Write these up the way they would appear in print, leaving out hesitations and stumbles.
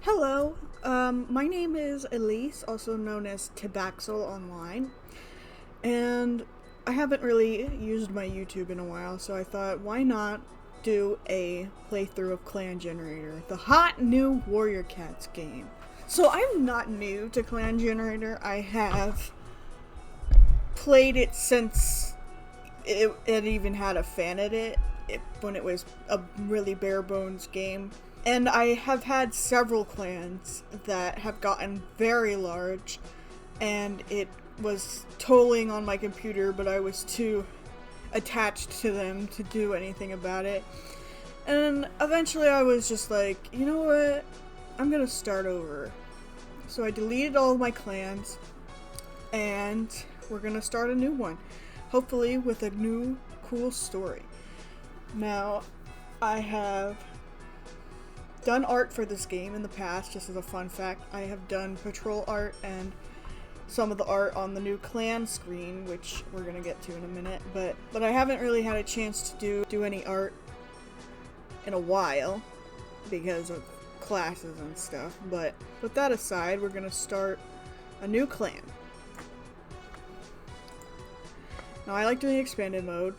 Hello, my name is Elise, also known as Tabaxel online, and I haven't really used my YouTube in a while, so I thought, why not do a playthrough of Clan Generator, the hot new Warrior Cats game. So I'm not new to Clan Generator. I have played it since it even had a fan edit, when it was a really bare bones game. And I have had several clans that have gotten very large, and it was tolling on my computer, but I was too attached to them to do anything about it. And eventually I was just like, you know what? I'm gonna start over. So I deleted all of my clans, and we're gonna start a new one. Hopefully with a new, cool story. Now, I have done art for this game in the past, just as a fun fact. I have done patrol art and some of the art on the new clan screen, which we're gonna get to in a minute, but I haven't really had a chance to do any art in a while because of classes and stuff. But with that aside, we're gonna start a new clan. Now, I like doing expanded mode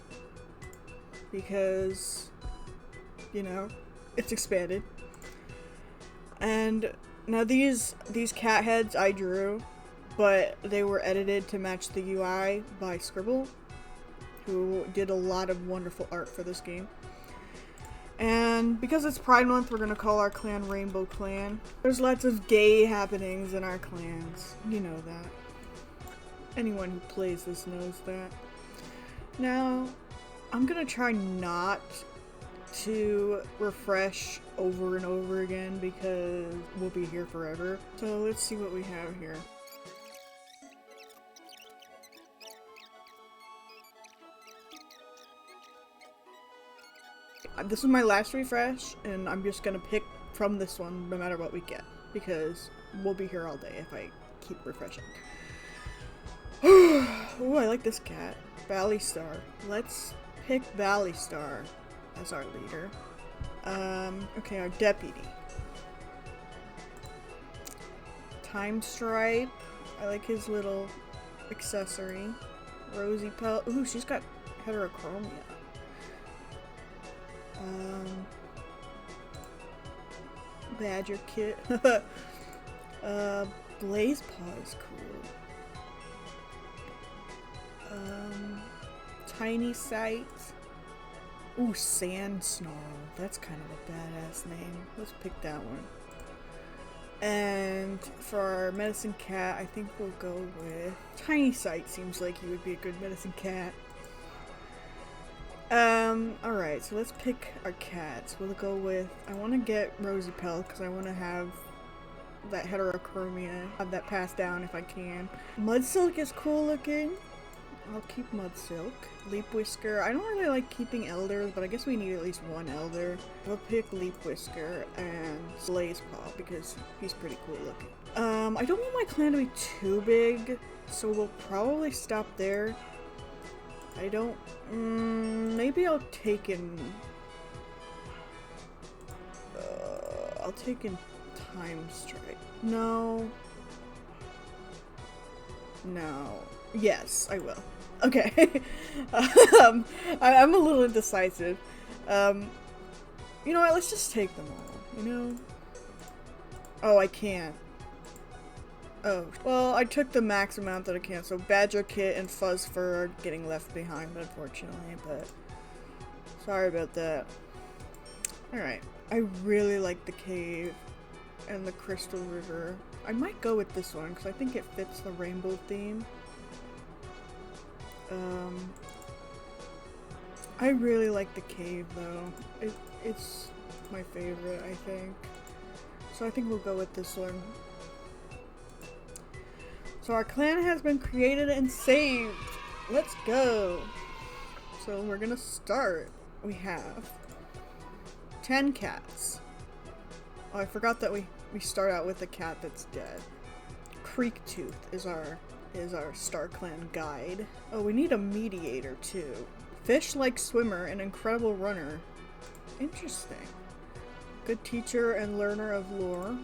because, you know, it's expanded. And now these cat heads I drew, but they were edited to match the UI by Scribble, who did a lot of wonderful art for this game. And because it's Pride Month, we're gonna call our clan Rainbow Clan. There's lots of gay happenings in our clans. You know that. Anyone who plays this knows that. Now, I'm gonna try not to refresh over and over again because we'll be here forever. So let's see what we have here. This is my last refresh, and I'm just gonna pick from this one no matter what we get, because we'll be here all day if I keep refreshing. Ooh, I like this cat. Valley Star. Let's pick Valley Star as our leader. Okay, our deputy. Time Stripe. I like his little accessory. Rosy Pelt. Ooh, she's got heterochromia. Badger Kit. Blaze Paw is cool. Tiny Sight. Ooh, Sand Snarl. That's kind of a badass name. Let's pick that one. And for our medicine cat, I think we'll go with Tiny Sight. Seems like he would be a good medicine cat. Alright, so let's pick our cats. We'll go with, I want to get Rosy Pelt because I want to have that heterochromia, have that passed down if I can. Mudsilk is cool looking. I'll keep Mudsilk. Leap Whisker. I don't really like keeping elders, but I guess we need at least one elder. We'll pick Leap Whisker and Blaze Paw because he's pretty cool looking. I don't want my clan to be too big, so we'll probably stop there. I don't... maybe I'll take in... I'll take in Time Strike. No. No. Yes, I will. Okay. I'm a little indecisive. You know what? Let's just take them all, you know? Oh, I can't. Oh, well, I took the max amount that I can, so Badger Kit and Fuzz Fur are getting left behind, unfortunately, but sorry about that. Alright, I really like the cave and the Crystal River. I might go with this one, because I think it fits the rainbow theme. I really like the cave, though. It's my favorite, I think. So I think we'll go with this one. So our clan has been created and saved. Let's go. So we're gonna start. We have 10 cats. Oh, I forgot that we start out with a cat that's dead. Creek Tooth is our Star Clan guide. Oh, we need a mediator too. Fish-like swimmer and incredible runner. Interesting. Good teacher and learner of lore.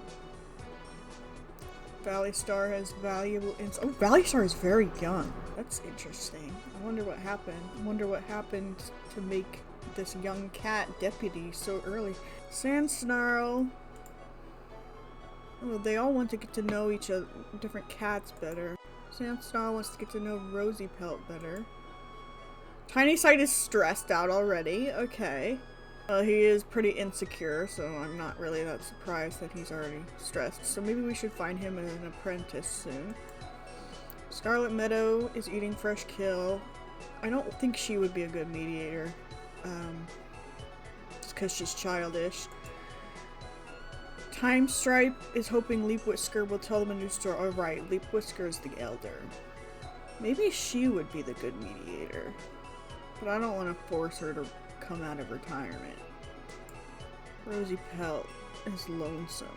Valley Star has valuable oh, Valley Star is very young. That's interesting. I wonder what happened. I wonder what happened to make this young cat deputy so early. Sand Snarl. Oh, they all want to get to know each other, different cats better. Sand Snarl wants to get to know Rosy Pelt better. Tiny Sight is stressed out already. Okay. He is pretty insecure, so I'm not really that surprised that he's already stressed. So maybe we should find him an apprentice soon. Scarlet Meadow is eating fresh kill. I don't think she would be a good mediator. Just because she's childish. Time Stripe is hoping Leap Whisker will tell them a new story. Oh, right, Leap Whisker is the elder. Maybe she would be the good mediator. But I don't want to force her to come out of retirement. Rosy Pelt is lonesome.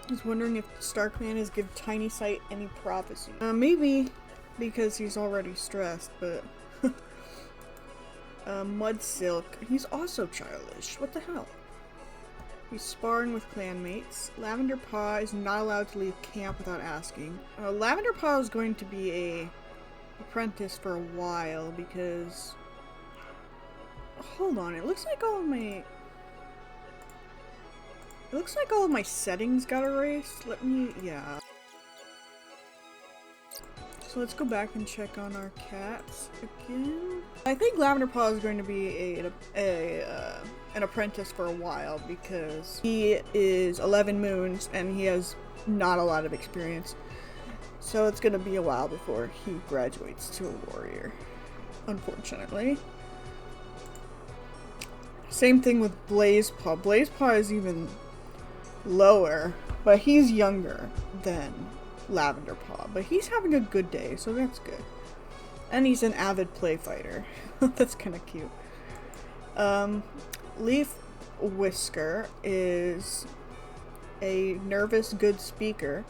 I was wondering if StarClan has given Tiny Sight any prophecy. Maybe because he's already stressed, but Mud Silk, he's also childish. What the hell? He's sparring with clanmates. Lavender Paw is not allowed to leave camp without asking. Lavender Paw is going to be a apprentice for a while because... Hold on, it looks like all of my settings got erased. Let me, yeah. So let's go back and check on our cats again. I think Lavender Paw is going to be an apprentice for a while because he is 11 moons and he has not a lot of experience. So it's going to be a while before he graduates to a warrior, unfortunately. Same thing with Blazepaw. Blazepaw is even lower, but he's younger than Lavender Paw. But he's having a good day, so that's good. And he's an avid play fighter. That's kind of cute. Leaf Whisker is a nervous, good speaker.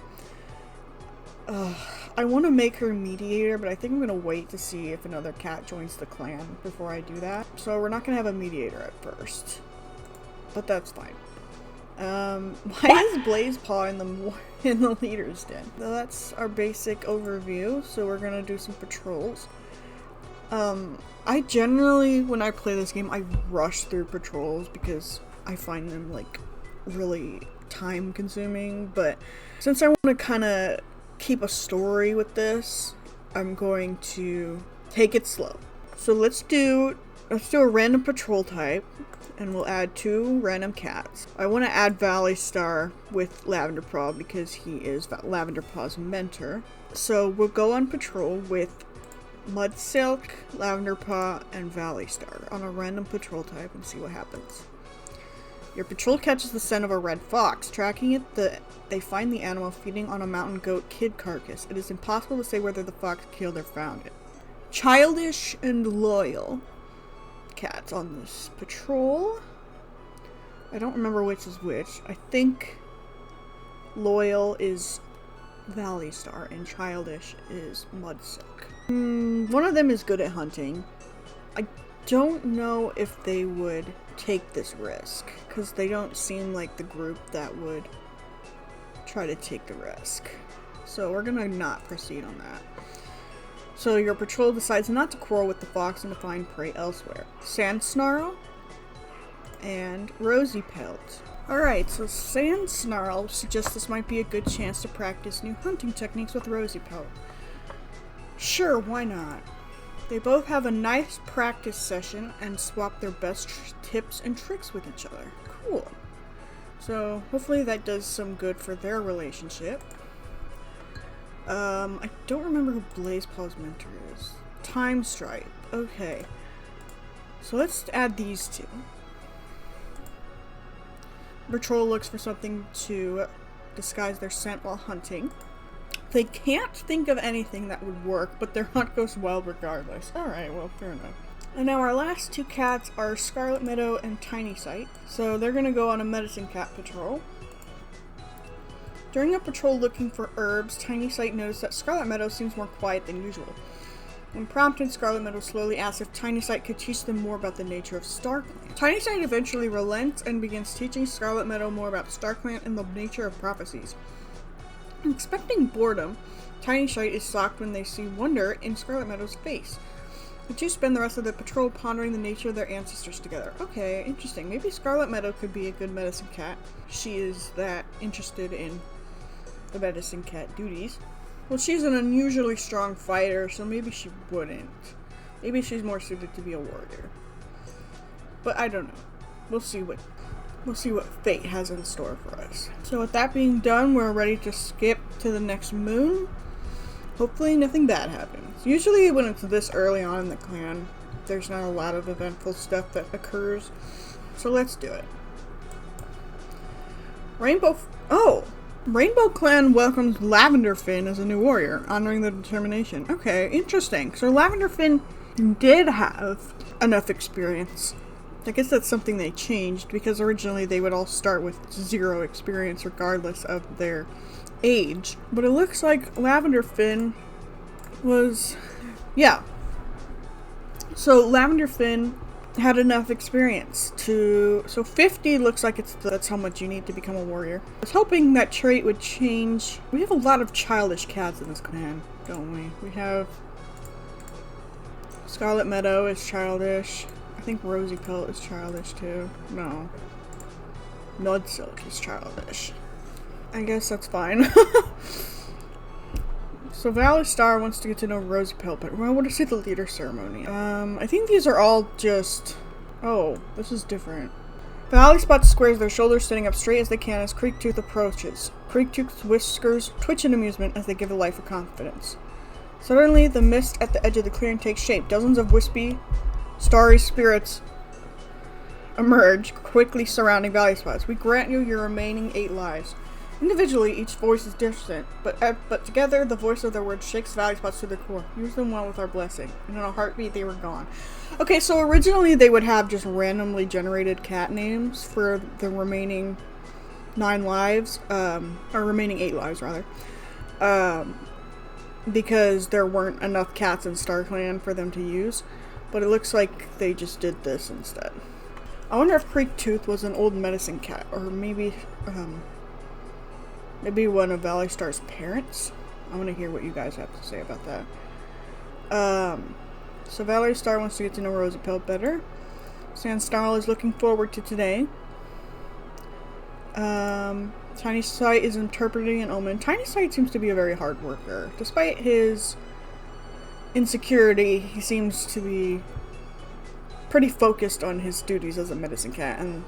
I want to make her mediator, but I think I'm going to wait to see if another cat joins the clan before I do that. So we're not going to have a mediator at first. But that's fine. Why is Blazepaw in the leader's den? So that's our basic overview, so we're going to do some patrols. I generally, when I play this game, I rush through patrols because I find them, like, really time consuming, but since I want to kind of keep a story with this, I'm going to take it slow. So let's do a random patrol type, and we'll add 2 random cats. I want to add Valley Star with Lavender Paw because he is Lavender Paw's mentor. So we'll go on patrol with Mud Silk, Lavender Paw, and Valley Star on a random patrol type and see what happens. Your patrol catches the scent of a red fox. Tracking it, they find the animal feeding on a mountain goat kid carcass. It is impossible to say whether the fox killed or found it. Childish and loyal cats on this patrol. I don't remember which is which. I think loyal is Valley Star and childish is Mud Silk. One of them is good at hunting. I don't know if they would take this risk because they don't seem like the group that would try to take the risk. So we're gonna not proceed on that. So your patrol decides not to quarrel with the fox and to find prey elsewhere. Sand Snarl and Rosy Pelt. Alright, so Sand Snarl suggests this might be a good chance to practice new hunting techniques with Rosy Pelt. Sure, why not? They both have a nice practice session and swap their best tips and tricks with each other. Cool. So hopefully that does some good for their relationship. I don't remember who Blazepaw's mentor is. Time Stripe. Okay. So let's add these 2. Patrol looks for something to disguise their scent while hunting. They can't think of anything that would work, but their hunt goes well regardless. Alright, well, fair enough. And now our last 2 cats are Scarlet Meadow and Tiny Sight. So they're gonna go on a medicine cat patrol. During a patrol looking for herbs, Tiny Sight noticed that Scarlet Meadow seems more quiet than usual. When prompted, Scarlet Meadow slowly asks if Tiny Sight could teach them more about the nature of StarClan. Tiny Sight eventually relents and begins teaching Scarlet Meadow more about StarClan and the nature of prophecies. Expecting boredom, Tiny Shite is shocked when they see wonder in Scarlet Meadow's face. The two spend the rest of the patrol pondering the nature of their ancestors together. Okay, interesting. Maybe Scarlet Meadow could be a good medicine cat. She is that interested in the medicine cat duties. Well, she's an unusually strong fighter, so maybe she wouldn't. Maybe she's more suited to be a warrior. But I don't know. We'll see what fate has in store for us. So with that being done, we're ready to skip to the next moon. Hopefully nothing bad happens. Usually when it's this early on in the clan, there's not a lot of eventful stuff that occurs. So let's do it. Rainbow Clan welcomes Lavender Fin as a new warrior, honoring the determination. Okay, interesting. So Lavender Fin did have enough experience. I guess that's something they changed, because originally they would all start with 0 experience regardless of their age. But it looks like Lavender Fin was... yeah. So Lavender Fin had enough experience to... so 50 looks like that's how much you need to become a warrior. I was hoping that trait would change. We have a lot of childish cats in this clan, don't we? We have... Scarlet Meadow is childish. I think Rosy Pelt is childish too. No. Mudsilk is childish. I guess that's fine. So Valley Star wants to get to know Rosy Pelt, but I want to see the leader ceremony. I think these are all just... oh, this is different. Valley Spot squares their shoulders, standing up straight as they can as Creektooth approaches. Creektooth's whiskers twitch in amusement as they give a life of confidence. Suddenly, the mist at the edge of the clearing takes shape. Dozens of wispy, starry spirits emerge, quickly surrounding Valley Spots. We grant you your remaining 8 lives. Individually, each voice is different, but together, the voice of their words shakes Valley Spots to their core. Use them well with our blessing. And in a heartbeat, they were gone. Okay, so originally they would have just randomly generated cat names for the remaining 9 lives, or remaining 8 lives, rather. Because there weren't enough cats in StarClan for them to use. But it looks like they just did this instead. I wonder if Creektooth was an old medicine cat, or maybe one of Valley Star's parents. I want to hear what you guys have to say about that. So Valley Star wants to get to know Rosy Pelt better. Sandsnarl is looking forward to today. Tiny Sight is interpreting an omen. Tiny Sight seems to be a very hard worker. Despite his insecurity, he seems to be pretty focused on his duties as a medicine cat, and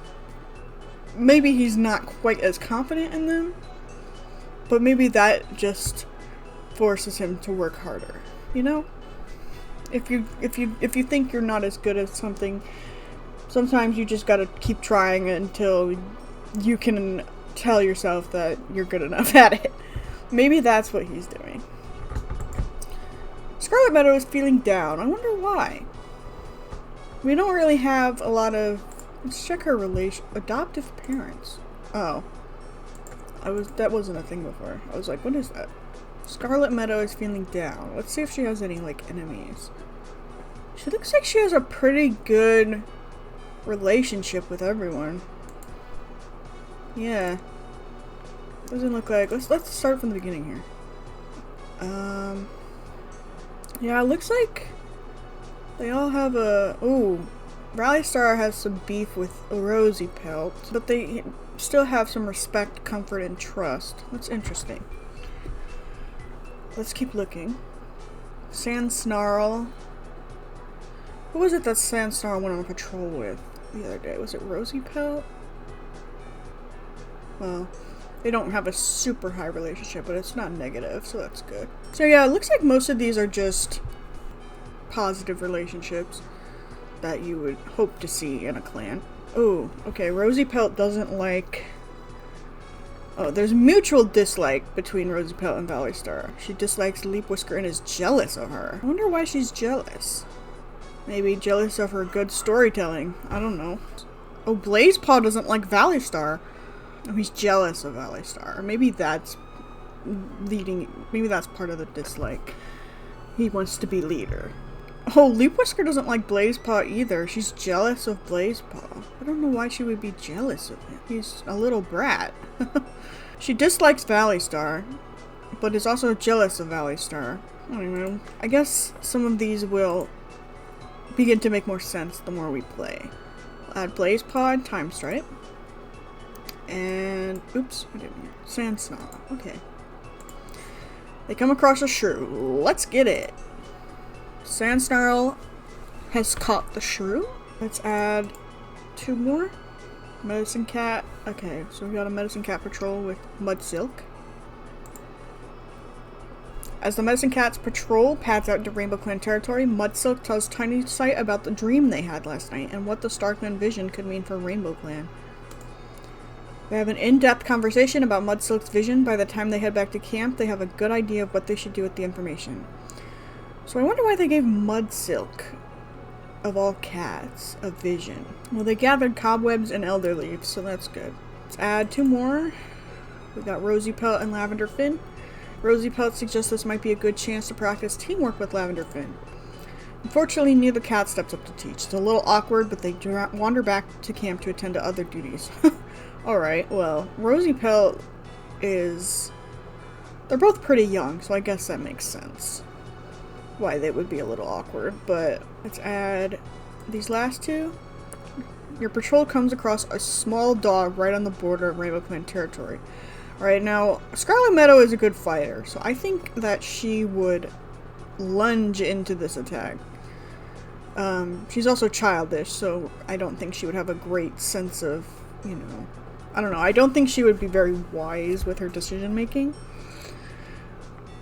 maybe he's not quite as confident in them, but maybe that just forces him to work harder, you know? If you think you're not as good at something, sometimes you just gotta keep trying until you can tell yourself that you're good enough at it. Maybe that's what he's doing. Scarlet Meadow is feeling down. I wonder why. We don't really have a lot of... let's check her adoptive parents. Oh. That wasn't a thing before. I was like, what is that? Scarlet Meadow is feeling down. Let's see if she has any, like, enemies. She looks like she has a pretty good relationship with everyone. Yeah. Doesn't look like... let's start from the beginning here. Yeah, it looks like they all have a... ooh. Valley Star has some beef with Rosy Pelt, but they still have some respect, comfort, and trust. That's interesting. Let's keep looking. Sandsnarl. Who was it that Sandsnarl went on patrol with the other day? Was it Rosy Pelt? Well, they don't have a super high relationship, but it's not negative, so that's good. So yeah, it looks like most of these are just positive relationships that you would hope to see in a clan. Oh, okay, Rosy Pelt doesn't like... oh, there's mutual dislike between Rosy Pelt and Valley Star. She dislikes Leap Whisker and is jealous of her. I wonder why she's jealous. Maybe jealous of her good storytelling. I don't know. Oh, Blazepaw doesn't like Valley Star. Oh, he's jealous of Valley Star. Maybe that's maybe that's part of the dislike. He wants to be leader. Oh, Leap Whisker doesn't like Blazepaw either. She's jealous of Blazepaw. I don't know why she would be jealous of him. He's a little brat. She dislikes Valley Star. but is also jealous of Valley Star. I don't know. I guess some of these will begin to make more sense the more we play. We'll add Blaze Pod, Time Stripe, and oops, I didn't. Sand Snarl. Okay. They come across a shrew. Let's get it. Sand Snarl has caught the shrew. Let's add 2 more. Medicine Cat. Okay, so we got a Medicine Cat patrol with Mud Silk. As the Medicine Cat's patrol pads out into Rainbow Clan territory, Mud Silk tells Tiny Sight about the dream they had last night and what the Star Clan vision could mean for Rainbow Clan. They have an in-depth conversation about Mud Silk's vision. By the time they head back to camp, they have a good idea of what they should do with the information. So I wonder why they gave Mud Silk, of all cats, a vision. Well, they gathered cobwebs and elder leaves, so that's good. Let's add 2 more. We got Rosy Pelt and Lavender Fin. Rosy Pelt suggests this might be a good chance to practice teamwork with Lavender Fin. Unfortunately, neither cat steps up to teach. It's a little awkward, but they wander back to camp to attend to other duties. Alright, well, Rosy Pelt is... They're both pretty young, so I guess that makes sense. Why they would be a little awkward, but let's add these last 2. Your patrol comes across a small dog right on the border of Rainbow Clan territory. Alright, now, Scarlet Meadow is a good fighter, so I think that she would lunge into this attack. She's also childish, so I don't think she would have a great sense of, you know... I don't know, I don't think she would be very wise with her decision making.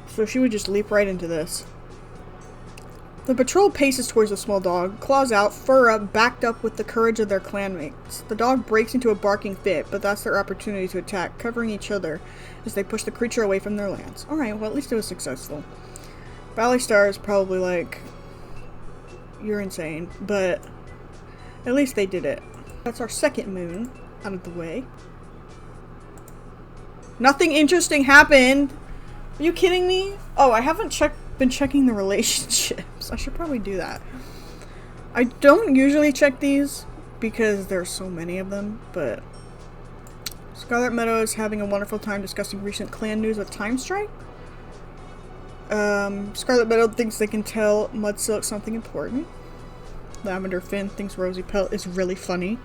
So she would just leap right into this. The patrol paces towards the small dog, claws out, fur up, backed up with the courage of their clanmates. The dog breaks into a barking fit, but that's their opportunity to attack, covering each other as they push the creature away from their lands. Alright, well at least it was successful. Valley Star is probably like, you're insane, but at least they did it. That's our second moon out of the way. Nothing interesting happened! Are you kidding me? Oh, I haven't been checking the relationships. I should probably do that. I don't usually check these because there's so many of them, but Scarlet Meadow is having a wonderful time discussing recent clan news with Time Strike. Scarlet Meadow thinks they can tell Mud Silk something important. Lavender Fin thinks Rosy Pelt is really funny.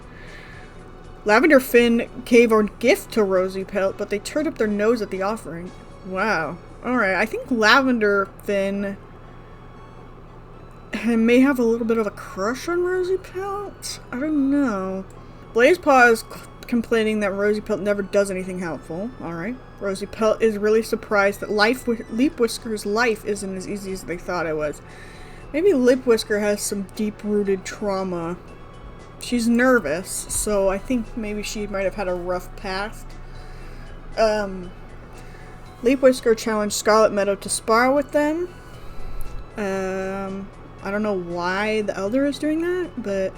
Lavender Fin gave a gift to Rosy Pelt, but they turned up their nose at the offering. Wow. Alright, I think Lavender Fin may have a little bit of a crush on Rosy Pelt. I don't know. Blaze Paw is complaining that Rosy Pelt never does anything helpful. Alright. Rosy Pelt is really surprised that Leap Whisker's life isn't as easy as they thought it was. Maybe Leap Whisker has some deep-rooted trauma. She's nervous, so I think maybe she might have had a rough past. Leap Whisker challenged Scarlet Meadow to spar with them. I don't know why the Elder is doing that, but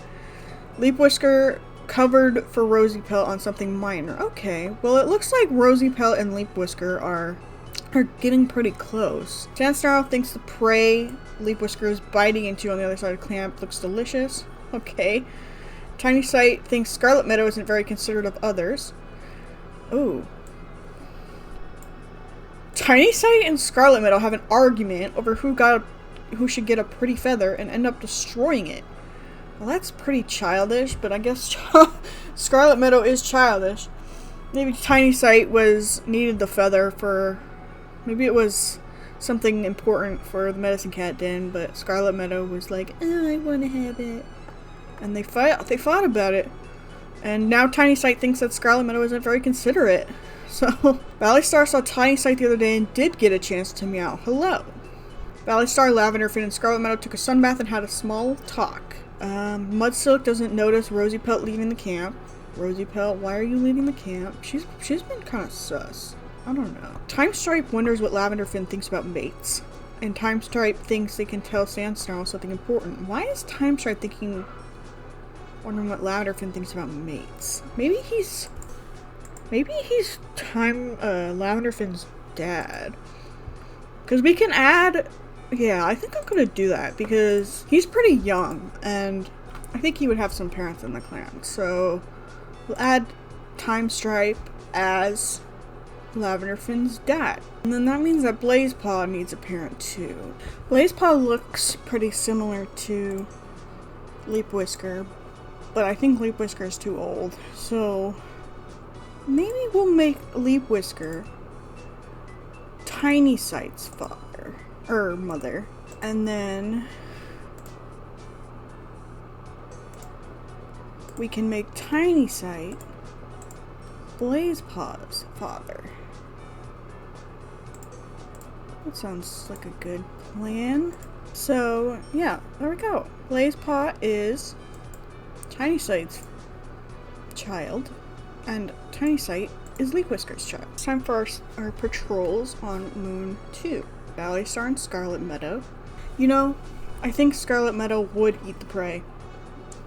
Leap Whisker covered for Rosy Pelt on something minor. Okay, well it looks like Rosy Pelt and Leap Whisker are getting pretty close. Sand Snarl thinks the prey Leap Whisker is biting into on the other side of the camp looks delicious. Okay. Tiny Sight thinks Scarlet Meadow isn't very considerate of others. Ooh. Tiny Sight and Scarlet Meadow have an argument over who should get a pretty feather and end up destroying it. Well, that's pretty childish, but I guess Scarlet Meadow is childish. Maybe Tiny Sight needed the feather for... Maybe it was something important for the Medicine Cat Den, but Scarlet Meadow was like, oh, I want to have it. And they fought about it. And now Tiny Sight thinks that Scarlet Meadow isn't very considerate. So, Valley Star saw Tiny Sight the other day and did get a chance to meow hello. Valley Star, Lavender Fin, and Scarlet Meadow took a sunbath and had a small talk. Mud Silk doesn't notice Rosy Pelt leaving the camp. Rosy Pelt, why are you leaving the camp? She's been kind of sus. I don't know. Time Stripe wonders what Lavender Fin thinks about mates. And Time Stripe thinks they can tell Sand Snarl something important. Why is Time Stripe wondering what Lavender Fin thinks about mates? Maybe he's Lavender Fin's dad. Because we can add... Yeah, I think I'm gonna do that because he's pretty young and I think he would have some parents in the clan. So we'll add Time Stripe as Lavender Finn's dad. And then that means that Blazepaw needs a parent too. Blazepaw looks pretty similar to Leap Whisker, but I think Leap Whisker is too old. So maybe we'll make Leap Whisker Tiny Sight's father, or mother. And then we can make Tiny Sight Blazepaw's father. That sounds like a good plan. So, yeah, there we go. Blazepaw is Tiny Sight's child, and Tiny Sight is Leap Whisker's child. It's time for our patrols on Moon 2. Valley Star and Scarlet Meadow. You know, I think Scarlet Meadow would eat the prey.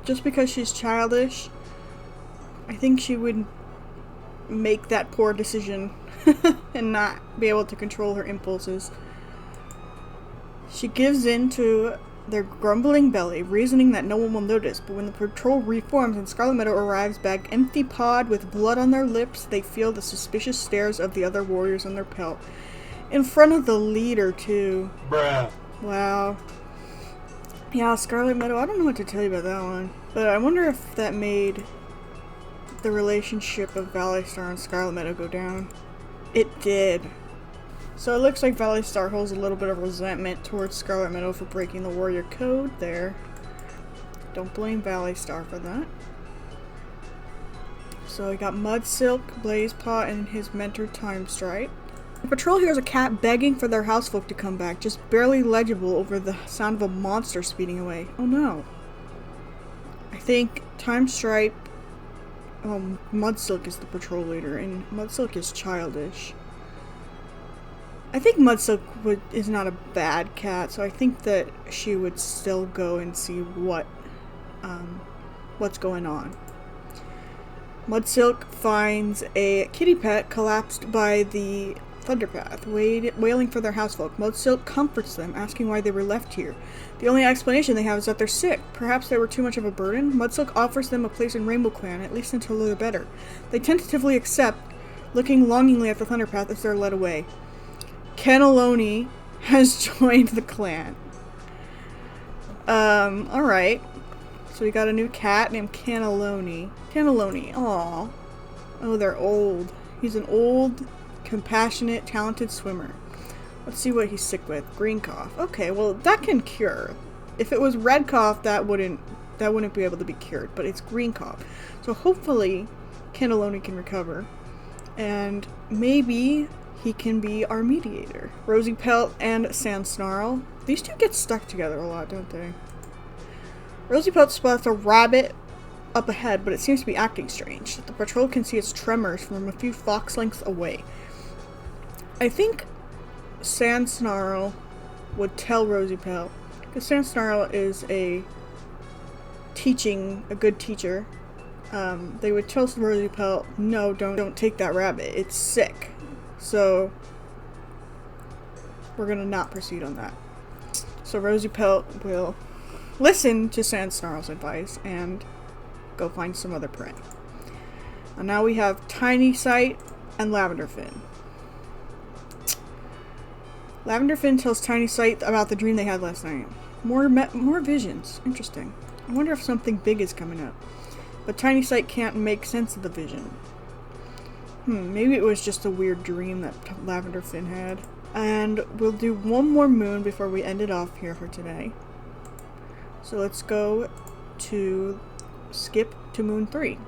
Just because she's childish, I think she would make that poor decision and not be able to control her impulses. She gives in to their grumbling belly, reasoning that no one will notice, but when the patrol reforms and Scarlet Meadow arrives back empty-pawed with blood on their lips, they feel the suspicious stares of the other warriors on their pelt. In front of the leader, too. Bruh. Wow. Yeah, Scarlet Meadow, I don't know what to tell you about that one. But I wonder if that made the relationship of Valley Star and Scarlet Meadow go down. It did. So it looks like Valley Star holds a little bit of resentment towards Scarlet Meadow for breaking the warrior code there. Don't blame Valley Star for that. So we got Mudsilk, Blazepaw, and his mentor Time Stripe. The patrol hears a cat begging for their housefolk to come back, just barely legible over the sound of a monster speeding away. Oh no. I think Time Stripe, Mudsilk is the patrol leader, and Mudsilk is childish. I think Mudsilk is not a bad cat, so I think that she would still go and see what's going on. Mudsilk finds a kitty pet collapsed by the Thunderpath, wailing for their housefolk. Mudsilk comforts them, asking why they were left here. The only explanation they have is that they're sick. Perhaps they were too much of a burden. Mudsilk offers them a place in RAINBOWCLAN, at least until they're better. They tentatively accept, looking longingly at the Thunderpath as they're led away. Cannelloni has joined the clan. Alright. So we got a new cat named Cannelloni. Cannelloni, aww. Oh, they're old. He's an old, compassionate, talented swimmer. Let's see what he's sick with. Green cough. Okay, well that can cure. If it was red cough, that wouldn't be able to be cured, but it's green cough. So hopefully Cannelloni can recover. And maybe he can be our mediator. Rosy Pelt and Sand Snarl. These two get stuck together a lot, don't they? Rosy Pelt spots a rabbit up ahead, but it seems to be acting strange. The patrol can see its tremors from a few fox lengths away. I think Sand Snarl would tell Rosy Pelt, because Sand Snarl is a good teacher. They would tell Rosy Pelt, no, don't take that rabbit. It's sick. So we're gonna not proceed on that. So Rosy Pelt will listen to Sand Snarl's advice and go find some other prey. And now we have Tiny Sight and Lavender Finn. Lavender Finn tells Tiny Sight about the dream they had last night. More visions. Interesting. I wonder if something big is coming up. But Tiny Sight can't make sense of the vision. Maybe it was just a weird dream that Lavender Finn had. And we'll do one more moon before we end it off here for today. So let's go to skip to Moon 3.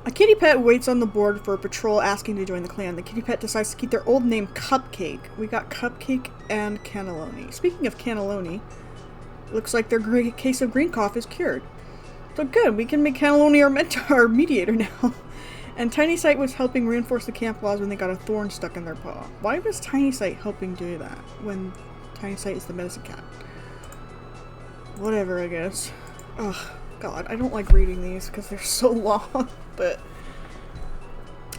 A kitty pet waits on the board for a patrol asking to join the clan. The kitty pet decides to keep their old name Cupcake. We got Cupcake and Cannelloni. Speaking of Cannelloni, looks like their case of green cough is cured. So good, we can make Cannelloni our mentor, our mediator now. And Tiny Sight was helping reinforce the camp laws when they got a thorn stuck in their paw. Why was Tiny Sight helping do that when Tiny Sight is the medicine cat? Whatever, I guess. Ugh, God, I don't like reading these because they're so long, but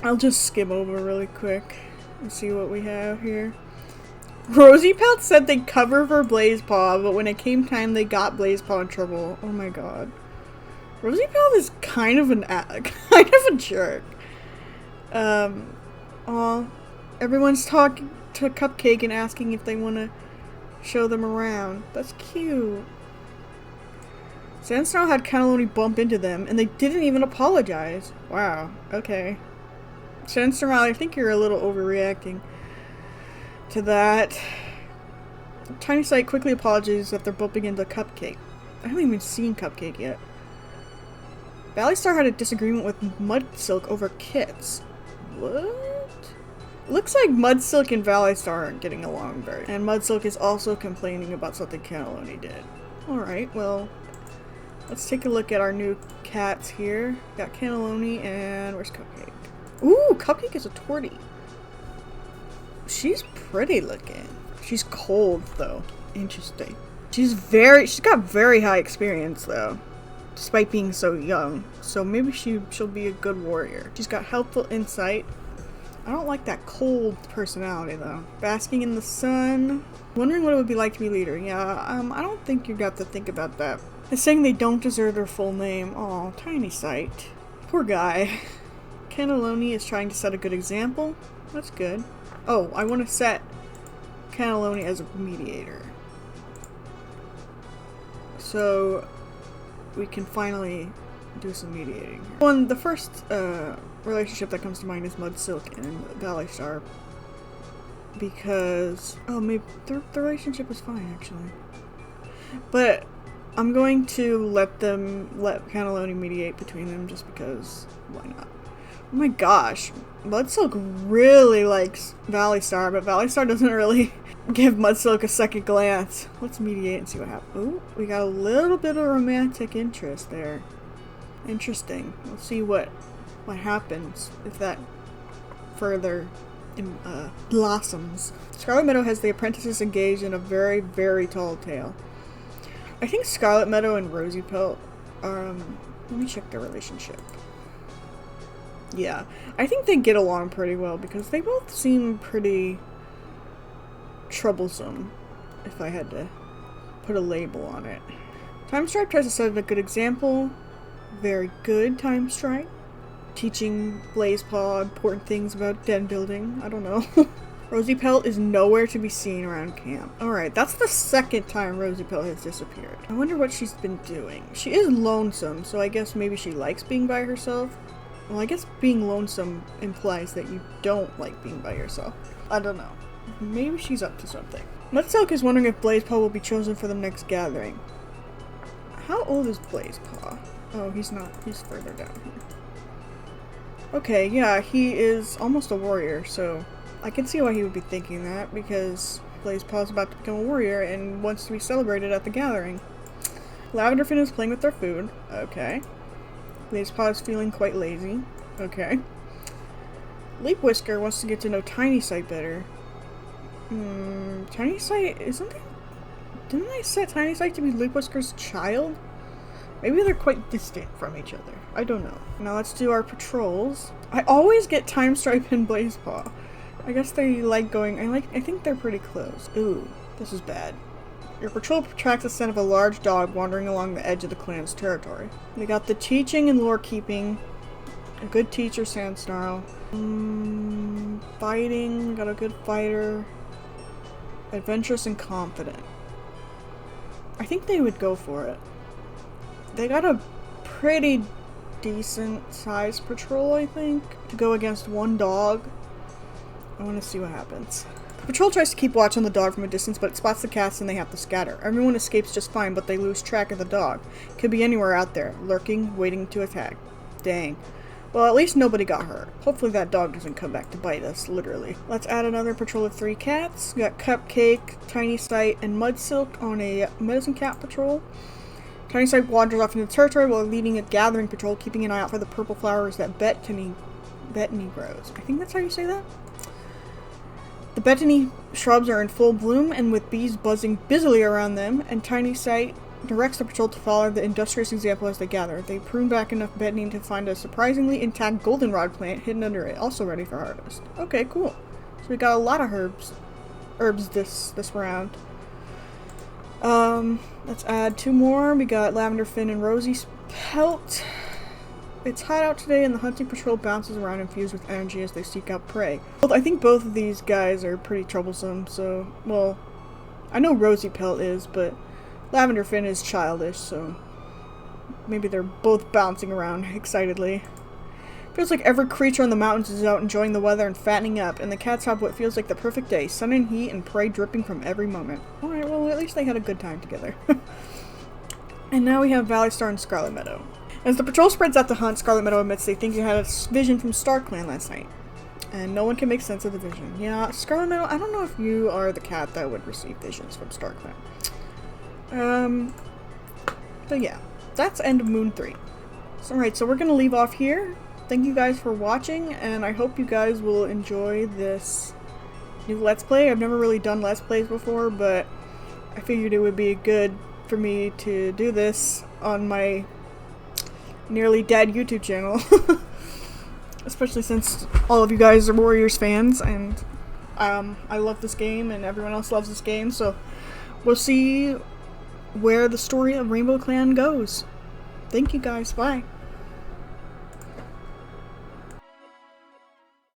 I'll just skim over really quick and see what we have here. Rosy Pelt said they'd cover for Blazepaw, but when it came time, they got Blazepaw in trouble. Oh my God. Rosy Pelt is kind of a jerk. Aw, everyone's talking to Cupcake and asking if they want to show them around. That's cute. Sandstorm had Cannelloni bump into them, and they didn't even apologize. Wow, okay. Sandstorm, I think you're a little overreacting to that. Tiny Sight quickly apologizes that they're bumping into Cupcake. I haven't even seen Cupcake yet. Valley Star had a disagreement with Mudsilk over kits. What? Looks like Mudsilk and Valley Star aren't getting along very. And Mudsilk is also complaining about something Cannelloni did. Alright, well, let's take a look at our new cats here. Got Cannelloni and where's Cupcake? Ooh, Cupcake is a tortie. She's pretty looking. She's cold though. Interesting. She's got very high experience though, despite being so young. So maybe she'll be a good warrior. She's got helpful insight. I don't like that cold personality though. Basking in the sun. Wondering what it would be like to be leader. Yeah, I don't think you got to think about that. It's saying they don't deserve their full name. Aw, Tiny Sight. Poor guy. Cannelloni is trying to set a good example. That's good. Oh, I want to set Cannelloni as a mediator. So we can finally do some mediating. The first relationship that comes to mind is Mudsilk and Valley Star. Because, oh, maybe the relationship is fine actually. But I'm going to let Cannelloni mediate between them just because, why not? Oh my gosh, Mudsilk really likes Valley Star, but Valley Star doesn't really give Mudsilk a second glance. Let's mediate and see what happens. Ooh, we got a little bit of romantic interest there. Interesting. We'll see what happens if that further blossoms. Scarlet Meadow has the apprentices engaged in a very, very tall tale. I think Scarlet Meadow and Rosy Pelt let me check their relationship. Yeah, I think they get along pretty well because they both seem pretty troublesome, if I had to put a label on it. Time Stripe tries to set a good example. Very good, Time Stripe. Teaching Blazepaw important things about den building. I don't know. Rosy Pelt is nowhere to be seen around camp. Alright, that's the second time Rosy Pelt has disappeared. I wonder what she's been doing. She is lonesome, so I guess maybe she likes being by herself. Well, I guess being lonesome implies that you don't like being by yourself. I don't know. Maybe she's up to something. Mudsilk is wondering if Blazepaw will be chosen for the next gathering. How old is Blazepaw? Oh, he's not. He's further down here. Okay, yeah, he is almost a warrior, so I can see why he would be thinking that, because Blazepaw is about to become a warrior and wants to be celebrated at the gathering. Lavenderfin is playing with their food. Okay. Blazepaw is feeling quite lazy. Okay. Leap Whisker wants to get to know Tiny Sight better. Tiny Sight, didn't I set Tiny Sight to be Leap Whisker's child? Maybe they're quite distant from each other. I don't know. Now let's do our patrols. I always get Time Stripe and Blazepaw. I guess they like going, I think they're pretty close. Ooh, this is bad. Your patrol tracks the scent of a large dog wandering along the edge of the clan's territory. We got the teaching and lore keeping. A good teacher, Sandsnarl. Fighting, got a good fighter. Adventurous and confident. I think they would go for it. They got a pretty decent sized patrol, I think, to go against one dog. I want to see what happens. The patrol tries to keep watch on the dog from a distance, but it spots the cats and they have to scatter. Everyone escapes just fine, but they lose track of the dog. Could be anywhere out there, lurking, waiting to attack. Dang. Well, at least nobody got hurt. Hopefully that dog doesn't come back to bite us, literally. Let's add another patrol of 3 cats. We got Cupcake, Tiny Sight, and Mudsilk on a medicine cat patrol. Tiny Sight wanders off into the territory while leading a gathering patrol, keeping an eye out for the purple flowers that Bettany grows. I think that's how you say that? The Bettany shrubs are in full bloom, and with bees buzzing busily around them, and Tiny Sight directs the patrol to follow the industrious example as they gather. They prune back enough Bettany to find a surprisingly intact goldenrod plant hidden under it, also ready for harvest. Okay, cool. So we got a lot of herbs this round. Let's add 2 more. We got Lavenderfin and Rosy Pelt. It's hot out today and the hunting patrol bounces around infused with energy as they seek out prey. Well, I think both of these guys are pretty troublesome, so, well, I know Rosy Pelt is, but Lavender Fin is childish, so maybe they're both bouncing around excitedly. Feels like every creature on the mountains is out enjoying the weather and fattening up, and the cats have what feels like the perfect day, sun and heat and prey dripping from every moment. Alright, well, at least they had a good time together. And now we have Valley Star and Scarlet Meadow. As the patrol spreads out to hunt, Scarlet Meadow admits they think you had a vision from StarClan last night. And no one can make sense of the vision. Yeah, Scarlet Meadow, I don't know if you are the cat that would receive visions from StarClan. But yeah, that's end of Moon 3. Alright, so we're gonna leave off here. Thank you guys for watching, and I hope you guys will enjoy this new Let's Play. I've never really done Let's Plays before, but I figured it would be good for me to do this on my nearly dead YouTube channel. Especially since all of you guys are Warriors fans, and I love this game, and everyone else loves this game, so we'll see where the story of Rainbow Clan goes. Thank you guys, bye.